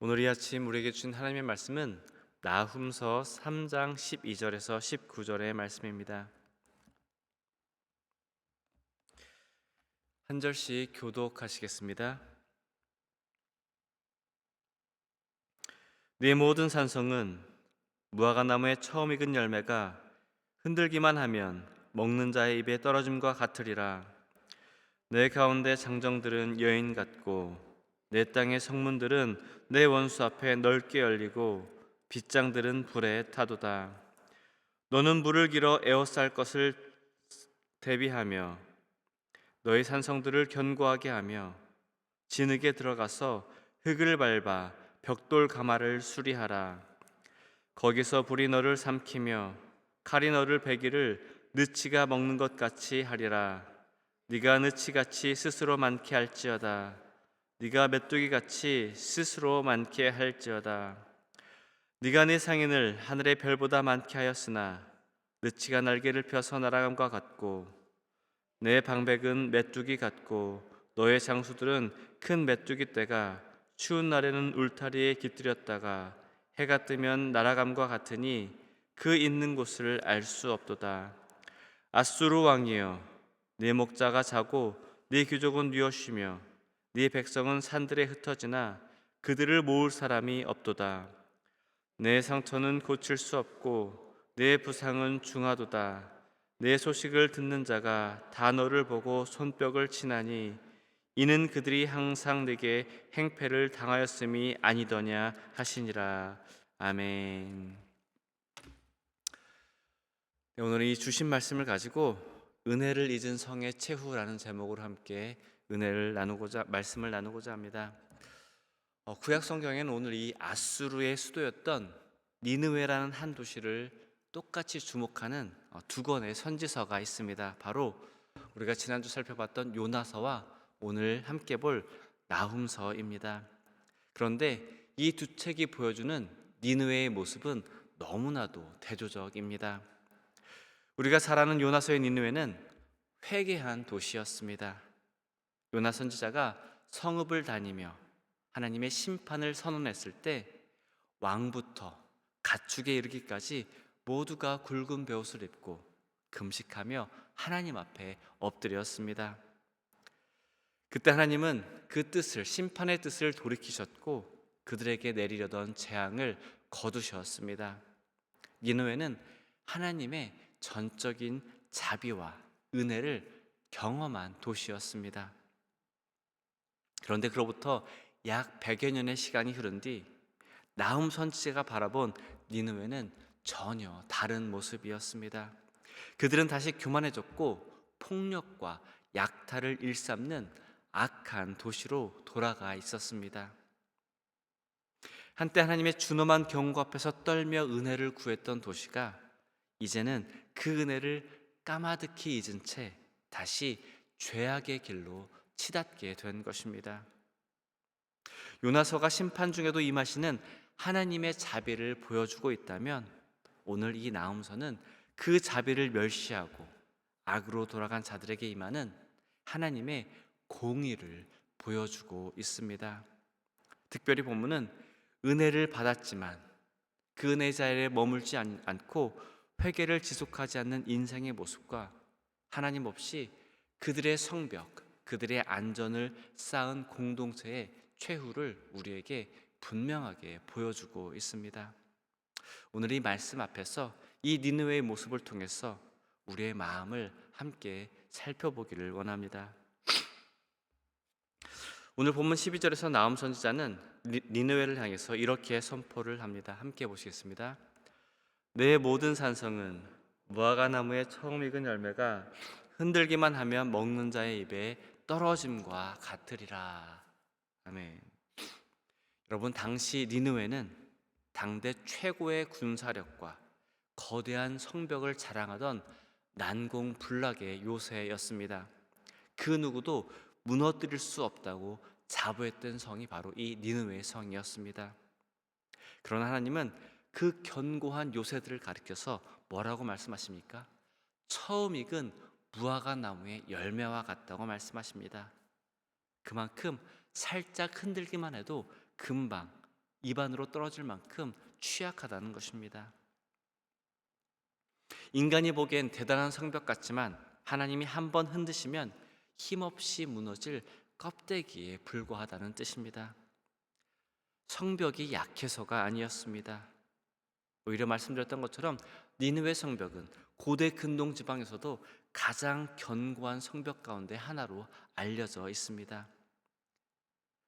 오늘 이 아침 우리에게 주신 하나님의 말씀은 나훔서 3장 12절에서 19절의 말씀입니다. 한 절씩 교독하시겠습니다. 네 모든 산성은 무화과나무의 처음 익은 열매가 흔들기만 하면 먹는 자의 입에 떨어짐과 같으리라. 내 가운데 장정들은 여인 같고 내 땅의 성문들은 내 원수 앞에 넓게 열리고 빗장들은 불에 타도다. 너는 물을 길어 에워쌀 것을 대비하며 너희 산성들을 견고하게 하며 진흙에 들어가서 흙을 밟아 벽돌 가마를 수리하라. 거기서 불이 너를 삼키며 칼이 너를 베기를 느치가 먹는 것 같이 하리라. 네가 느치같이 스스로 많게 할지어다. 네가 메뚜기같이 스스로 많게 할지어다. 네가 네 상인을 하늘의 별보다 많게 하였으나 느치가 날개를 펴서 날아감과 같고 내 방백은 메뚜기 같고 너의 장수들은 큰 메뚜기 떼가 추운 날에는 울타리에 깃들였다가 해가 뜨면 날아감과 같으니 그 있는 곳을 알 수 없도다. 아수르 왕이여, 네 목자가 자고 네 귀족은 누워쉬며 네 백성은 산들에 흩어지나 그들을 모을 사람이 없도다. 내 상처는 고칠 수 없고 내 부상은 중하도다. 내 소식을 듣는 자가 다 너를 보고 손뼉을 치나니 이는 그들이 항상 내게 행패를 당하였음이 아니더냐 하시니라. 아멘. 네, 오늘 이 주신 말씀을 가지고 은혜를 잊은 성의 최후라는 제목으로 함께 말씀을 나누고자 합니다. 구약 성경에는 오늘 이 아수르의 수도였던 니느웨라는 한 도시를 똑같이 주목하는 두 권의 선지서가 있습니다. 바로 우리가 지난주 살펴봤던 요나서와 오늘 함께 볼 나훔서입니다. 그런데 이 두 책이 보여주는 니느웨의 모습은 너무나도 대조적입니다. 우리가 잘 아는 요나서의 니느웨는 회개한 도시였습니다. 요나 선지자가 성읍을 다니며 하나님의 심판을 선언했을 때 왕부터 가축에 이르기까지 모두가 굵은 베옷을 입고 금식하며 하나님 앞에 엎드렸습니다. 그때 하나님은 그 뜻을, 심판의 뜻을 돌이키셨고 그들에게 내리려던 재앙을 거두셨습니다. 니느웨는 하나님의 전적인 자비와 은혜를 경험한 도시였습니다. 그런데 그로부터 약 100여 년의 시간이 흐른 뒤 나훔 선지자가 바라본 니느웨는 전혀 다른 모습이었습니다. 그들은 다시 교만해졌고 폭력과 약탈을 일삼는 악한 도시로 돌아가 있었습니다. 한때 하나님의 준엄한 경고 앞에서 떨며 은혜를 구했던 도시가 이제는 그 은혜를 까마득히 잊은 채 다시 죄악의 길로 치닫게 된 것입니다. 요나서가 심판 중에도 임하시는 하나님의 자비를 보여주고 있다면 오늘 이 나훔서는 그 자비를 멸시하고 악으로 돌아간 자들에게 임하는 하나님의 공의를 보여주고 있습니다. 특별히 본문은 은혜를 받았지만 그 은혜 자리에 머물지 않고 회개를 지속하지 않는 인생의 모습과 하나님 없이 그들의 성벽, 그들의 안전을 쌓은 공동체의 최후를 우리에게 분명하게 보여주고 있습니다. 오늘 이 말씀 앞에서 이 니느웨의 모습을 통해서 우리의 마음을 함께 살펴보기를 원합니다. 오늘 본문 12절에서 나훔 선지자는 니느웨를 향해서 이렇게 선포를 합니다. 함께 보시겠습니다. 내 모든 산성은 무화과나무의 처음 익은 열매가 흔들기만 하면 먹는 자의 입에 떨어짐과 같으리라. 아멘. 여러분, 당시 니느웨는 당대 최고의 군사력과 거대한 성벽을 자랑하던 난공불락의 요새였습니다. 그 누구도 무너뜨릴 수 없다고 자부했던 성이 바로 이 니느웨의 성이었습니다. 그러나 하나님은 그 견고한 요새들을 가리켜서 뭐라고 말씀하십니까? 처음 익은 무화과 나무의 열매와 같다고 말씀하십니다. 그만큼 살짝 흔들기만 해도 금방 입안으로 떨어질 만큼 취약하다는 것입니다. 인간이 보기엔 대단한 성벽 같지만 하나님이 한번 흔드시면 힘없이 무너질 껍데기에 불과하다는 뜻입니다. 성벽이 약해서가 아니었습니다. 오히려 말씀드렸던 것처럼 니느웨 성벽은 고대 근동 지방에서도 가장 견고한 성벽 가운데 하나로 알려져 있습니다.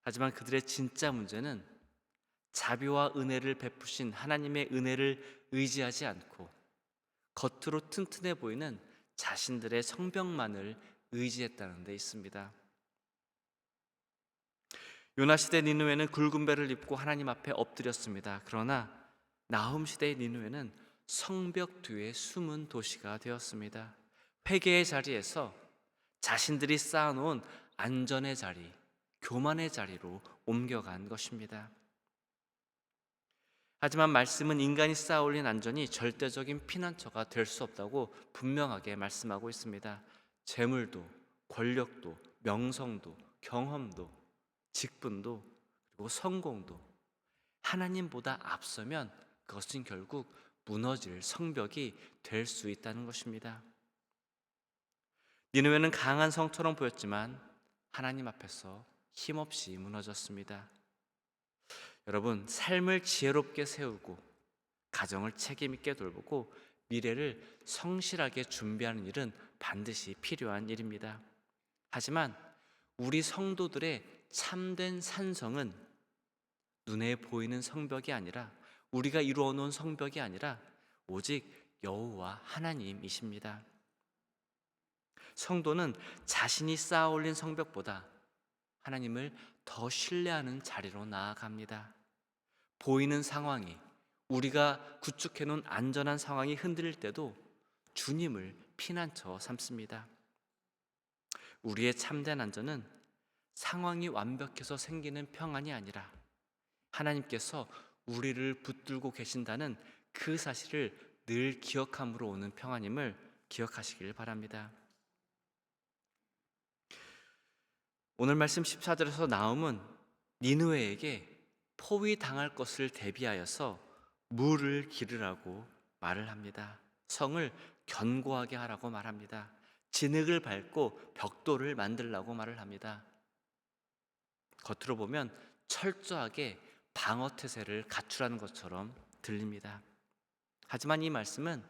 하지만 그들의 진짜 문제는 자비와 은혜를 베푸신 하나님의 은혜를 의지하지 않고 겉으로 튼튼해 보이는 자신들의 성벽만을 의지했다는 데 있습니다. 요나 시대 니느웨는 굵은 배를 입고 하나님 앞에 엎드렸습니다. 그러나 나훔 시대의 니느웨는 성벽 뒤에 숨은 도시가 되었습니다. 회개의 자리에서 자신들이 쌓아놓은 안전의 자리, 교만의 자리로 옮겨간 것입니다. 하지만 말씀은 인간이 쌓아올린 안전이 절대적인 피난처가 될 수 없다고 분명하게 말씀하고 있습니다. 재물도, 권력도, 명성도, 경험도, 직분도, 그리고 성공도 하나님보다 앞서면 그것은 결국 무너질 성벽이 될 수 있다는 것입니다. 니느웨는 강한 성처럼 보였지만 하나님 앞에서 힘없이 무너졌습니다. 여러분, 삶을 지혜롭게 세우고 가정을 책임 있게 돌보고 미래를 성실하게 준비하는 일은 반드시 필요한 일입니다. 하지만 우리 성도들의 참된 산성은 눈에 보이는 성벽이 아니라, 우리가 이루어 놓은 성벽이 아니라 오직 여호와 하나님이십니다. 성도는 자신이 쌓아 올린 성벽보다 하나님을 더 신뢰하는 자리로 나아갑니다. 보이는 상황이, 우리가 구축해 놓은 안전한 상황이 흔들릴 때도 주님을 피난처 삼습니다. 우리의 참된 안전은 상황이 완벽해서 생기는 평안이 아니라 하나님께서 우리를 붙들고 계신다는 그 사실을 늘 기억함으로 오는 평안임을 기억하시길 바랍니다. 오늘 말씀 14절에서 나움은 니느웨에게 포위 당할 것을 대비하여서 물을 기르라고 말을 합니다. 성을 견고하게 하라고 말합니다. 진흙을 밟고 벽돌을 만들라고 말을 합니다. 겉으로 보면 철저하게 방어 태세를 갖추라는 것처럼 들립니다. 하지만 이 말씀은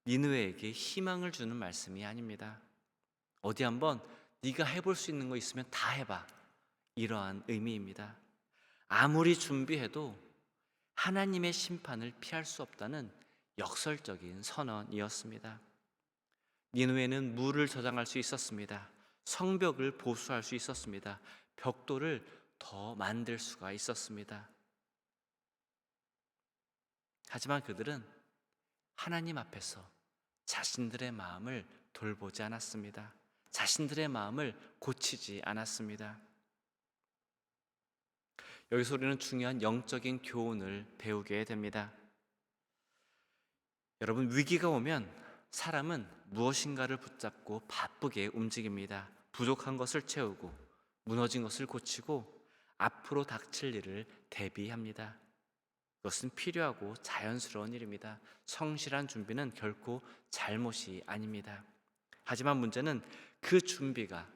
니느웨에게 희망을 주는 말씀이 아닙니다. 어디 한번 네가 해볼 수 있는 거 있으면 다 해봐, 이러한 의미입니다. 아무리 준비해도 하나님의 심판을 피할 수 없다는 역설적인 선언이었습니다. 니느웨는 물을 저장할 수 있었습니다. 성벽을 보수할 수 있었습니다. 벽돌을 더 만들 수가 있었습니다. 하지만 그들은 하나님 앞에서 자신들의 마음을 돌보지 않았습니다. 자신들의 마음을 고치지 않았습니다. 여기서 우리는 중요한 영적인 교훈을 배우게 됩니다. 여러분, 위기가 오면 사람은 무엇인가를 붙잡고 바쁘게 움직입니다. 부족한 것을 채우고 무너진 것을 고치고 앞으로 닥칠 일을 대비합니다. 그것은 필요하고 자연스러운 일입니다. 성실한 준비는 결코 잘못이 아닙니다. 하지만 문제는 그 준비가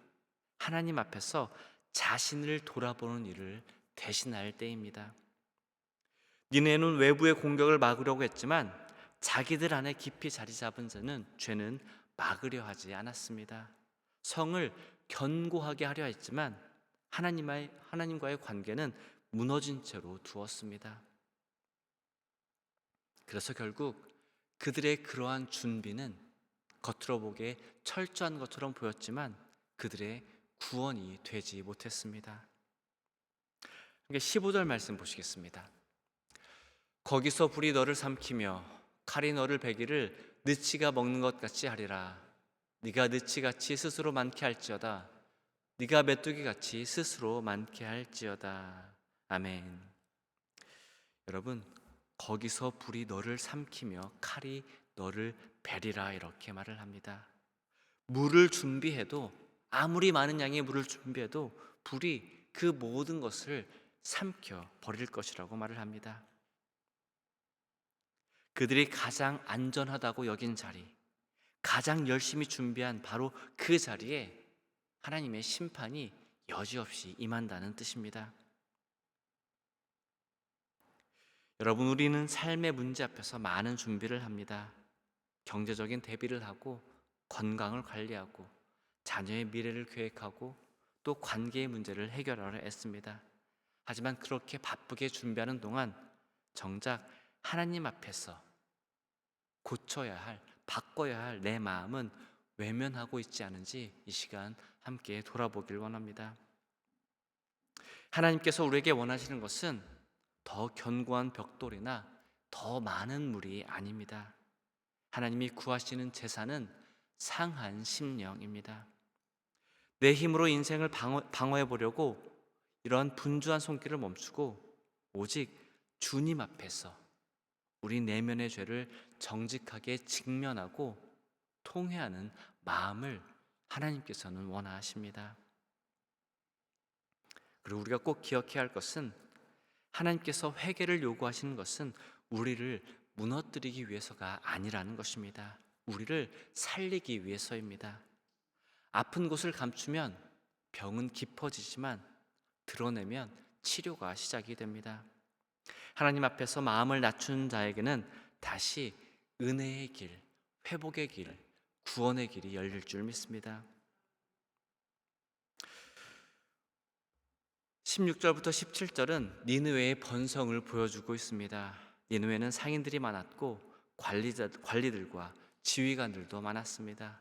하나님 앞에서 자신을 돌아보는 일을 대신할 때입니다. 니느웨는 외부의 공격을 막으려고 했지만 자기들 안에 깊이 자리 잡은 죄는 막으려 하지 않았습니다. 성을 견고하게 하려 했지만 하나님과의 관계는 무너진 채로 두었습니다. 그래서 결국 그들의 그러한 준비는 겉으로 보기에 철저한 것처럼 보였지만 그들의 구원이 되지 못했습니다. 15절 말씀 보시겠습니다. 거기서 불이 너를 삼키며 칼이 너를 베기를 느치가 먹는 것 같이 하리라. 네가 느치같이 스스로 많게 할지어다. 네가 메뚜기같이 스스로 많게 할지어다. 아멘. 여러분, 거기서 불이 너를 삼키며 칼이 너를 베리라, 이렇게 말을 합니다. 물을 준비해도, 아무리 많은 양의 물을 준비해도 불이 그 모든 것을 삼켜 버릴 것이라고 말을 합니다. 그들이 가장 안전하다고 여긴 자리, 가장 열심히 준비한 바로 그 자리에 하나님의 심판이 여지없이 임한다는 뜻입니다. 여러분, 우리는 삶의 문제 앞에서 많은 준비를 합니다. 경제적인 대비를 하고, 건강을 관리하고, 자녀의 미래를 계획하고, 또 관계의 문제를 해결하려 애씁니다. 하지만 그렇게 바쁘게 준비하는 동안 정작 하나님 앞에서 고쳐야 할, 바꿔야 할 내 마음은 외면하고 있지 않은지 이 시간 함께 돌아보길 원합니다. 하나님께서 우리에게 원하시는 것은 더 견고한 벽돌이나 더 많은 물이 아닙니다. 하나님이 구하시는 제사는 상한 심령입니다. 내 힘으로 인생을 방어해 보려고 이런 분주한 손길을 멈추고 오직 주님 앞에서 우리 내면의 죄를 정직하게 직면하고 통회하는 마음을 하나님께서는 원하십니다. 그리고 우리가 꼭 기억해야 할 것은 하나님께서 회개를 요구하시는 것은 우리를 무너뜨리기 위해서가 아니라는 것입니다. 우리를 살리기 위해서입니다. 아픈 곳을 감추면 병은 깊어지지만 드러내면 치료가 시작이 됩니다. 하나님 앞에서 마음을 낮춘 자에게는 다시 은혜의 길, 회복의 길, 구원의 길이 열릴 줄 믿습니다. 16절부터 17절은 니느웨의 번성을 보여주고 있습니다. 니느웨는 상인들이 많았고 관리들과 지휘관들도 많았습니다.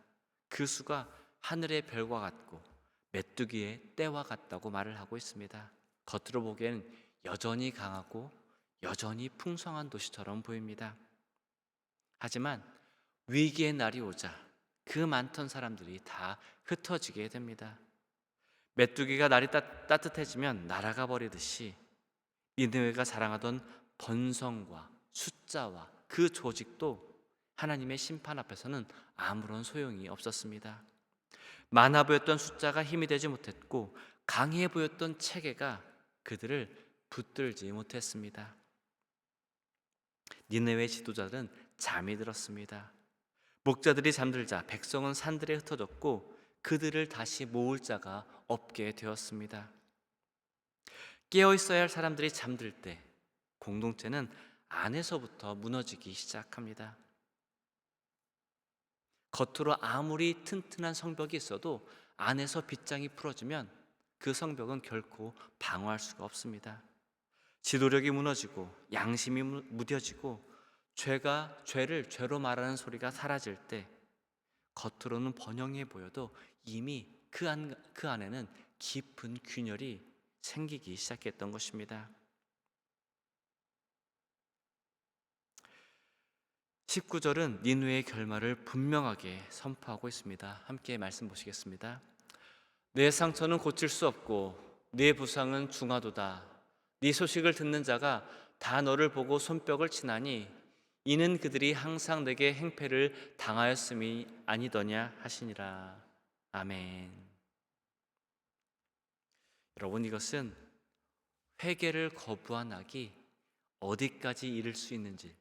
그 수가 하늘의 별과 같고 메뚜기의 떼와 같다고 말을 하고 있습니다. 겉으로 보기엔 여전히 강하고 여전히 풍성한 도시처럼 보입니다. 하지만 위기의 날이 오자 그 많던 사람들이 다 흩어지게 됩니다. 메뚜기가 날이 따뜻해지면 날아가 버리듯이 니느웨가 자랑하던 번성과 숫자와 그 조직도 하나님의 심판 앞에서는 아무런 소용이 없었습니다. 많아 보였던 숫자가 힘이 되지 못했고 강해 보였던 체계가 그들을 붙들지 못했습니다. 니느웨 지도자들은 잠이 들었습니다. 목자들이 잠들자 백성은 산들에 흩어졌고 그들을 다시 모을 자가 없게 되었습니다. 깨어 있어야 할 사람들이 잠들 때 공동체는 안에서부터 무너지기 시작합니다. 겉으로 아무리 튼튼한 성벽이 있어도 안에서 빗장이 풀어지면 그 성벽은 결코 방어할 수가 없습니다. 지도력이 무너지고 양심이 무뎌지고 죄를 죄로 말하는 소리가 사라질 때 겉으로는 번영해 보여도 이미 그 안에는 깊은 균열이 생기기 시작했던 것입니다. 19절은 니느웨의 결말을 분명하게 선포하고 있습니다. 함께 말씀 보시겠습니다. 내 상처는 고칠 수 없고 내 부상은 중하도다. 네 소식을 듣는 자가 다 너를 보고 손뼉을 치나니 이는 그들이 항상 내게 행패를 당하였음이 아니더냐 하시니라. 아멘. 여러분, 이것은 회개를 거부한 악이 어디까지 이를 수 있는지,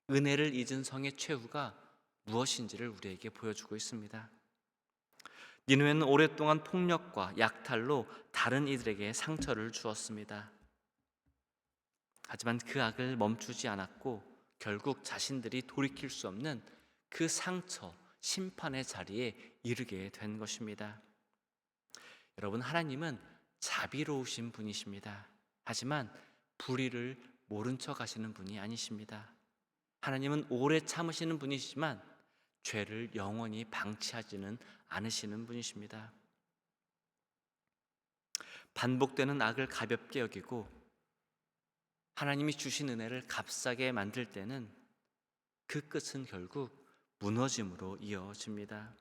은혜를 잊은 성의 최후가 무엇인지를 우리에게 보여주고 있습니다. 니느웨는 오랫동안 폭력과 약탈로 다른 이들에게 상처를 주었습니다. 하지만 그 악을 멈추지 않았고 결국 자신들이 돌이킬 수 없는 그 상처, 심판의 자리에 이르게 된 것입니다. 여러분, 하나님은 자비로우신 분이십니다. 하지만 불의를 모른 척 하시는 분이 아니십니다. 하나님은 오래 참으시는 분이시지만 죄를 영원히 방치하지는 않으시는 분이십니다. 반복되는 악을 가볍게 여기고 하나님이 주신 은혜를 값싸게 만들 때는 그 끝은 결국 무너짐으로 이어집니다.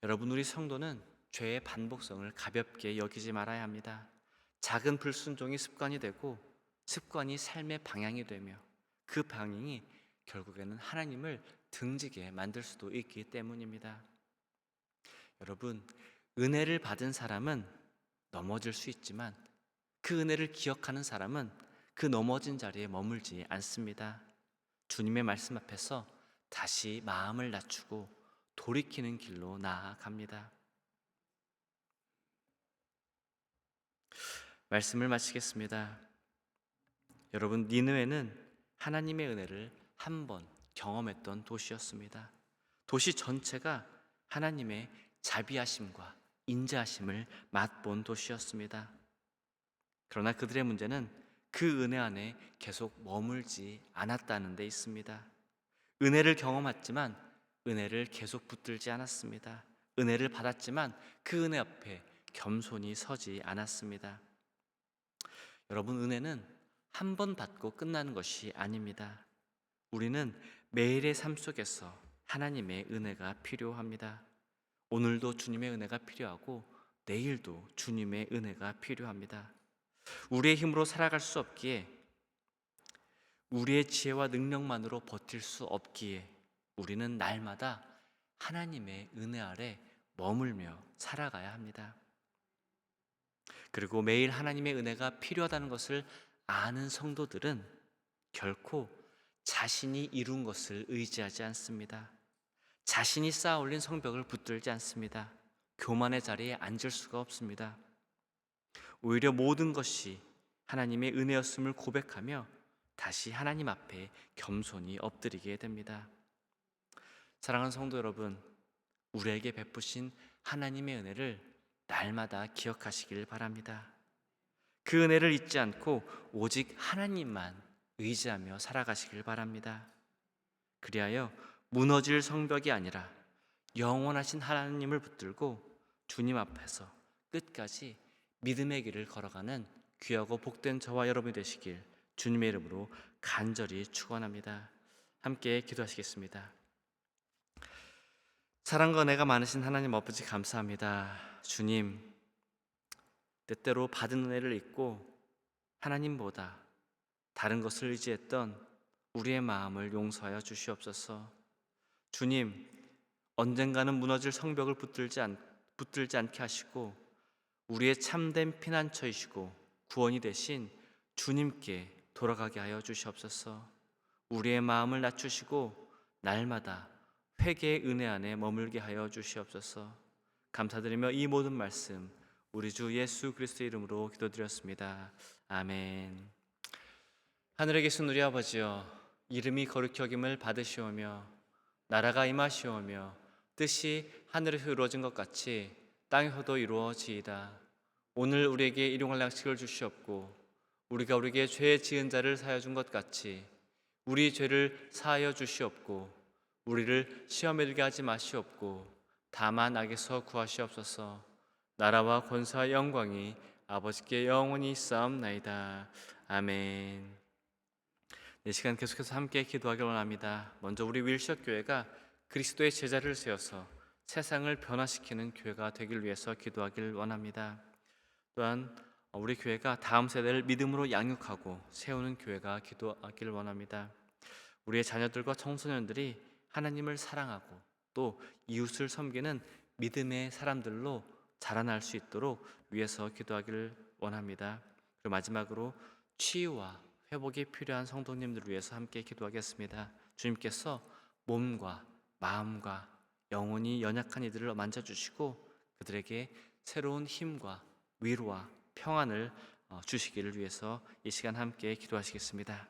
여러분, 우리 성도는 죄의 반복성을 가볍게 여기지 말아야 합니다. 작은 불순종이 습관이 되고 습관이 삶의 방향이 되며 그 방향이 결국에는 하나님을 등지게 만들 수도 있기 때문입니다. 여러분, 은혜를 받은 사람은 넘어질 수 있지만 그 그 은혜를 기억하는 사람은 그 넘어진 자리에 머물지 않습니다. 주님의 말씀 앞에서 다시 마음을 낮추고 돌이키는 길로 나아갑니다. 말씀을 마치겠습니다. 여러분, 니느웨는 하나님의 은혜를 한 번 경험했던 도시였습니다. 도시 전체가 하나님의 자비하심과 인자하심을 맛본 도시였습니다. 그러나 그들의 문제는 그 은혜 안에 계속 머물지 않았다는 데 있습니다. 은혜를 경험했지만 은혜를 계속 붙들지 않았습니다. 은혜를 받았지만 그 은혜 앞에 겸손히 서지 않았습니다. 여러분, 은혜는 한 번 받고 끝나는 것이 아닙니다. 우리는 매일의 삶 속에서 하나님의 은혜가 필요합니다. 오늘도 주님의 은혜가 필요하고 내일도 주님의 은혜가 필요합니다. 우리의 힘으로 살아갈 수 없기에, 우리의 지혜와 능력만으로 버틸 수 없기에 우리는 날마다 하나님의 은혜 아래 머물며 살아가야 합니다. 그리고 매일 하나님의 은혜가 필요하다는 것을 아는 성도들은 결코 자신이 이룬 것을 의지하지 않습니다. 자신이 쌓아 올린 성벽을 붙들지 않습니다. 교만의 자리에 앉을 수가 없습니다. 오히려 모든 것이 하나님의 은혜였음을 고백하며 다시 하나님 앞에 겸손히 엎드리게 됩니다. 사랑하는 성도 여러분, 우리에게 베푸신 하나님의 은혜를 날마다 기억하시길 바랍니다. 그 은혜를 잊지 않고 오직 하나님만 의지하며 살아가시길 바랍니다. 그리하여 무너질 성벽이 아니라 영원하신 하나님을 붙들고 주님 앞에서 끝까지 믿음의 길을 걸어가는 귀하고 복된 저와 여러분이 되시길 주님의 이름으로 간절히 축원합니다. 함께 기도하시겠습니다. 사랑과 은혜가 많으신 하나님 아버지, 감사합니다. 주님, 때때로 받은 은혜를 잊고 하나님보다 다른 것을 의지했던 우리의 마음을 용서하여 주시옵소서. 주님, 언젠가는 무너질 성벽을 붙들지 않게 하시고 우리의 참된 피난처이시고 구원이 되신 주님께 돌아가게 하여 주시옵소서. 우리의 마음을 낮추시고 날마다 회개의 은혜 안에 머물게 하여 주시옵소서. 감사드리며 이 모든 말씀 우리 주 예수 그리스도의 이름으로 기도드렸습니다. 아멘. 하늘에 계신 우리 아버지여, 이름이 거룩히 여김을 받으시오며 나라가 임하시오며 뜻이 하늘에서 이루어진 것 같이 땅에서도 이루어지이다. 오늘 우리에게 일용할 양식을 주시옵고 우리가 우리에게 죄 지은 자를 사하여 준 것 같이 우리 죄를 사하여 주시옵고 우리를 시험에 들게 하지 마시옵고 다만 악에서 구하시옵소서. 나라와 권세와 영광이 아버지께 영원히 있사옵나이다. 아멘. 이 시간 계속해서 함께 기도하길 원합니다. 먼저 우리 윌샷 교회가 그리스도의 제자를 세워서 세상을 변화시키는 교회가 되길 위해서 기도하길 원합니다. 또한 우리 교회가 다음 세대를 믿음으로 양육하고 세우는 교회가 기도하길 원합니다. 우리의 자녀들과 청소년들이 하나님을 사랑하고 또 이웃을 섬기는 믿음의 사람들로 자라날 수 있도록 위해서 기도하기를 원합니다. 그리고 마지막으로 치유와 회복이 필요한 성도님들을 위해서 함께 기도하겠습니다. 주님께서 몸과 마음과 영혼이 연약한 이들을 만져주시고 그들에게 새로운 힘과 위로와 평안을 주시기를 위해서 이 시간 함께 기도하시겠습니다.